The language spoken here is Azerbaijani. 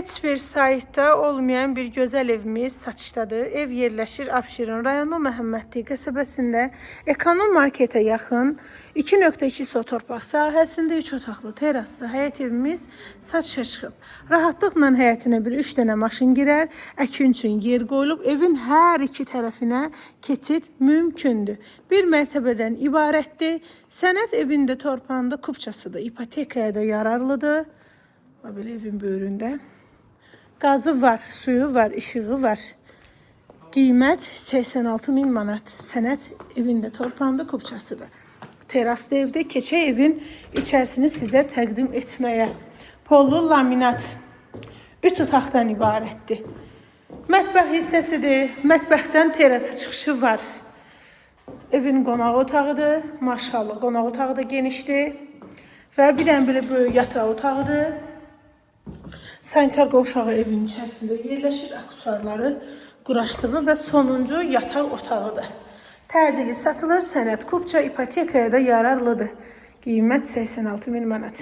Heç bir saytda olmayan bir gözəl evimiz satışdadır. Ev yerləşir Abşeron rayonu Məhəmmədli qəsəbəsində, Ekonom marketə yaxın 2.2 so torpaq sahəsində 3 otaqlı teraslı həyət evimiz satışa çıxıb. Rahatlıqla həyətinə bir 3 dənə maşın girər, əkin üçün yer qoyulub, evin hər iki tərəfinə keçid mümkündür. Bir mərtəbədən ibarətdir. Sənət evində torpağında kupçasıdır, ipotekaya da yararlıdır. Belə evin böyründə. Qazı var, suyu var, işığı var. Qiymət 86.000 manat. Sənət evində torpağında kupçasıdır. Teraslı evdə keçək evin içərisini sizə təqdim etməyə. Pollu laminat 3 otaqdan ibarətdir. Mətbəx hissəsidir. Mətbəxdən terasa çıxışı var. Evin qonaq otağıdır. Maşallah, qonaq otağı da genişdir. Və bir dənə belə böyük yataq otağıdır. Sanitar qovşağı evin içərisində yerləşir, aksesuarları quraşdırılır və sonuncu yataq otağıdır. Təcili satılır, sənət kupça ipotekaya da yararlıdır. Qiymət 86.000 manat.